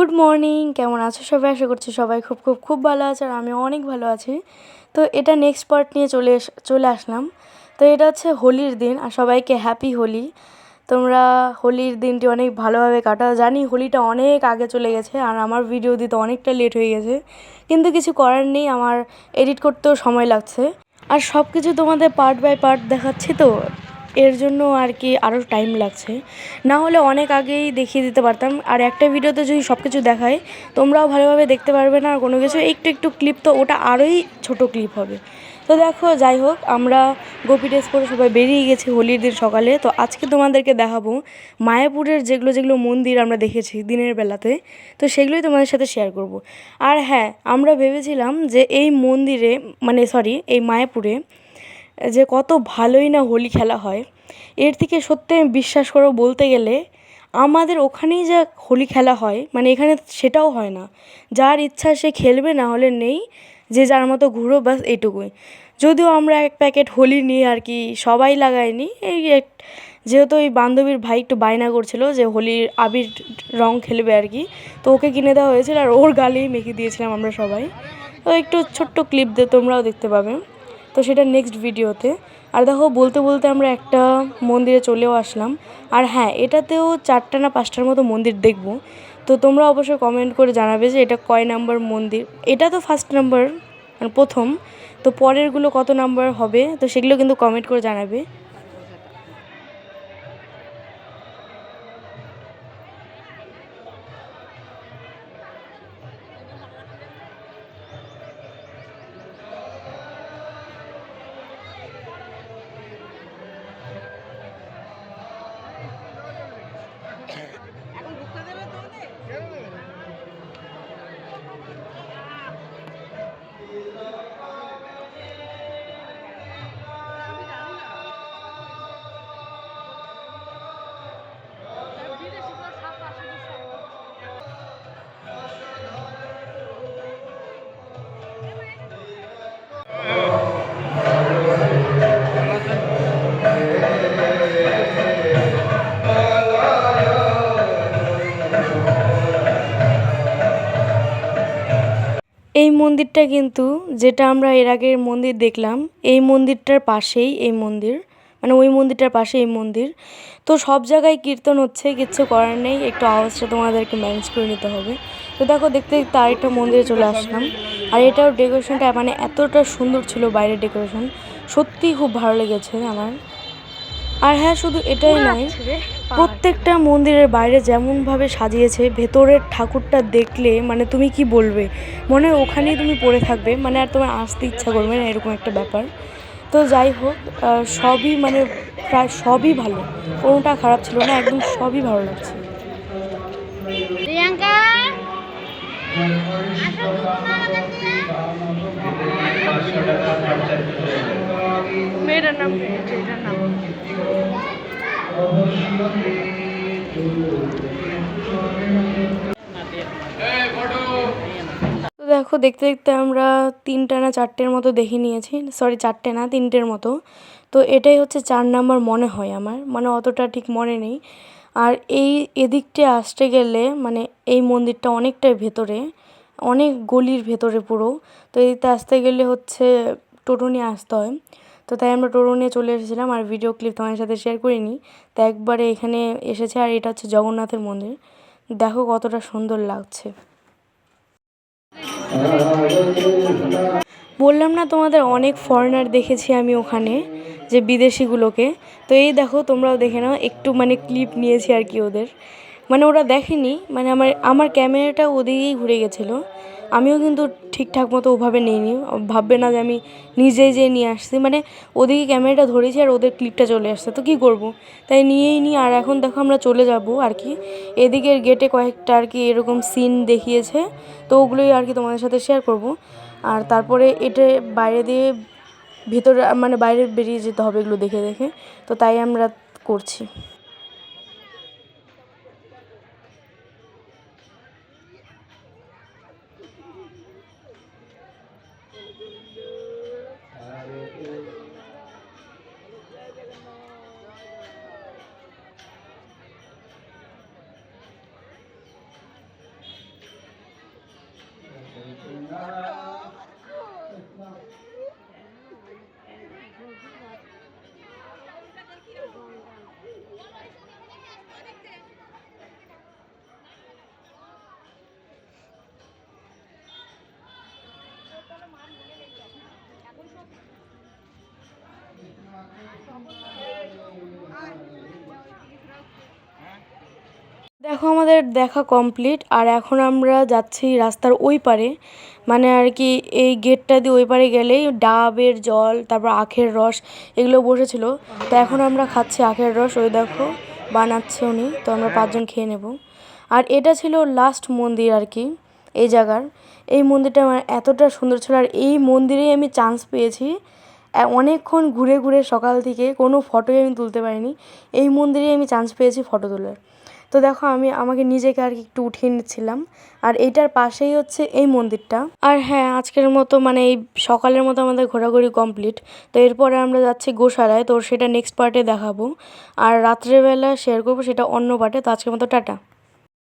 Good morning, কেমন আছো সবাই? আশা করছি সবাই খুব খুব খুব ভালো আছে, আর আমি অনেক ভালো আছি। তো এটা নেক্সট পার্ট নিয়ে চলে আসলাম। তো এটা হচ্ছে হোলির দিন, আর সবাইকে হ্যাপি হোলি। তোমরা হোলির দিনটি অনেক ভালোভাবে কাটাও। জানি হোলিটা অনেক আগে চলে গেছে, আর আমার ভিডিও দিতে অনেকটা লেট হয়ে গেছে, কিন্তু কিছু করার নেই, আমার এডিট করতেও সময় লাগছে। আর সব কিছু তোমাদের পার্ট বাই পার্ট দেখাচ্ছি, তো এর জন্য আর কি আরও টাইম লাগছে। না হলে অনেক আগেই দেখিয়ে দিতে পারতাম, আর একটা ভিডিওতে যদি সব কিছু দেখায় তোমরাও ভালোভাবে দেখতে পারবে না। আর কোনো কিছু একটু একটু ক্লিপ, তো ওটা আরোই ছোট ক্লিপ হবে। তো দেখো, যাই হোক, আমরা গোপী ড্রেস পরে সবাই বেরিয়ে গেছি হোলির দিন সকালে। তো আজকে তোমাদেরকে দেখাবো মায়াপুরের যেগুলো যেগুলো মন্দির আমরা দেখেছি দিনের বেলাতে, তো সেগুলোই তোমাদের সাথে শেয়ার করব। আর হ্যাঁ, আমরা ভেবেছিলাম যে এই মন্দিরে, মানে সরি, এই মায়াপুরে যে কত ভালোই না হোলি খেলা হয়। এর থেকে সত্যি আমি বিশ্বাস করো, বলতে গেলে আমাদের ওখানেই যা হোলি খেলা হয়, মানে এখানে সেটাও হয় না। যার ইচ্ছা সে খেলবে, না হলে নেই, যে যার মতো ঘুরো, ব্যাস এইটুকুই। যদিও আমরা এক প্যাকেট হোলি নিয়ে আর কি সবাই লাগাইনি, যেহেতু ওই বান্ধবীর ভাই একটু বায়না করছিল যে হোলির আবির রং খেলবে আর কি, তো ওকে কিনে দেওয়া হয়েছিল, আর ওর গালেই মেখে দিয়েছিলাম আমরা সবাই। তো একটু ছোট্ট ক্লিপ দিয়ে তোমরাও দেখতে পাবে, তো সেটা নেক্সট ভিডিওতে। আর দেখো, বলতে বলতে আমরা একটা মন্দিরে চলেও আসলাম। আর হ্যাঁ, এটাতেও 4টা না 5টার মতো মন্দির দেখব। তো তোমরা অবশ্যই কমেন্ট করে জানাবে যে এটা কয় নাম্বার মন্দির। এটা তো ফার্স্ট নাম্বার, মানে প্রথম। তো পরেরগুলো কত নাম্বার হবে, তো সেগুলো কিন্তু কমেন্ট করে জানাবে। এই মন্দিরটা কিন্তু, যেটা আমরা এর আগের মন্দির দেখলাম, এই মন্দিরটার পাশেই এই মন্দির, মানে ওই মন্দিরটার পাশে এই মন্দির। তো সব জায়গায় কীর্তন হচ্ছে, কিচ্ছু করার নেই, একটু আওয়াজটা তোমাদেরকে ম্যানেজ করে নিতে হবে। তো দেখো, দেখতে দেখতে আরেকটা মন্দিরে চলে আসলাম। আর এটাও ডেকোরেশনটা মানে এতটা সুন্দর ছিল, বাইরের ডেকোরেশন সত্যিই খুব ভালো লেগেছে আমার। আর হ্যাঁ, শুধু এটাই নয়, প্রত্যেকটা মন্দিরের বাইরে যেমনভাবে সাজিয়েছে, ভেতরের ঠাকুরটা দেখলে মানে তুমি কি বলবে, মনে হয় ওখানেই তুমি পড়ে থাকবে, মানে আর তোমার আসতে ইচ্ছা করবে না, এরকম একটা ব্যাপার। তো যাই হোক, সবই মানে প্রায় সবই ভালো, কোনোটা খারাপ ছিল না, একদম সবই ভালো লাগছে। প্রিয়াঙ্কা মেয়েটার নাম, এটার নাম। তো দেখো, দেখতে দেখতে আমরা 3টা না 4টের মতো দেখে নিয়েছি, সরি 4টে না 3টের মতো। তো এটাই হচ্ছে 4 নাম্বার মনে হয় আমার, মানে অতটা ঠিক মনে নেই। আর এদিকটা আসতে গেলে, মানে এই মন্দিরটা অনেকটাই ভেতরে, অনেক গলির ভেতরে পুরো। তো এদিকটা আসতে গেলে হচ্ছে টোটো নিয়ে আসতে হয়। তো তাই আমরা টোটো নিয়ে চলে এসেছিলাম, আর ভিডিও ক্লিপ তোমাদের সাথে শেয়ার করিনি। তো একবারে এখানে এসেছে, আর এটা হচ্ছে জগন্নাথের মন্দির। দেখো কতটা সুন্দর লাগছে। বললাম না তোমাদের, অনেক ফরেনার দেখেছি আমি ওখানে, যে বিদেশিগুলোকে। তো এই দেখো, তোমরাও দেখে নাও, একটু মানে ক্লিপ নিয়েছি আর কি ওদের। মানে ওরা দেখেনি, মানে আমার ক্যামেরাটা ওদিকেই ঘুরে গেছিলো। আমিও কিন্তু ঠিকঠাক মতো ওভাবে নিইনি, ভাববে না যে আমি নিজেই যেয়ে নিয়ে আসছি, মানে ওদিকে ক্যামেরাটা ধরেছি আর ওদের ক্লিপটা চলে আসছে, তো কী করবো, তাই নিয়েই নিই। আর এখন দেখো আমরা চলে যাব আর কি, এদিকের গেটে কয়েকটা আর কি এরকম সিন দেখিয়েছে, তো ওগুলোই আর কি তোমাদের সাথে শেয়ার করব। আর তারপরে এটা বাইরে দিয়ে ভিতরে, মানে বাইরে বেরিয়ে যেতে হবে এগুলো দেখে দেখে, তো তাই আমরা করছি। দেখো আমাদের দেখা কমপ্লিট, আর এখন আমরা যাচ্ছি রাস্তার ওই পারে, মানে আর কি এই গেটটা দিয়ে ওই পারে গেলেই ডাবের জল, তারপর আখের রস এগুলো বসেছিল। তো এখন আমরা খাচ্ছি আখের রস, ওই দেখো বানাচ্ছে উনি, তো আমরা 5 জন খেয়ে নেব। আর এটা ছিল লাস্ট মন্দির আর কি এই জায়গার। এই মন্দিরটা আমার এতটা সুন্দর ছিল, আর এই মন্দিরেই আমি চান্স পেয়েছি অনেকক্ষণ ঘুরে ঘুরে সকাল থেকে কোনো ফটোই আমি তুলতে পারিনি, এই মন্দিরেই আমি চান্স পেয়েছি ফটো তোলার। তো দেখো আমি আমাকে নিজেকে আর কি একটু উঠিয়ে নিচ্ছিলাম, আর এইটার পাশেই হচ্ছে এই মন্দিরটা। আর হ্যাঁ, আজকের মতো মানে এই সকালের মতো আমাদের ঘোরাঘুরি কমপ্লিট। তো এরপরে আমরা যাচ্ছি গোশালায়, তো সেটা নেক্সট পার্টে দেখাবো, আর রাত্রেবেলা শেয়ার করবো সেটা অন্য পার্টে। তো আজকের মতো টাটা।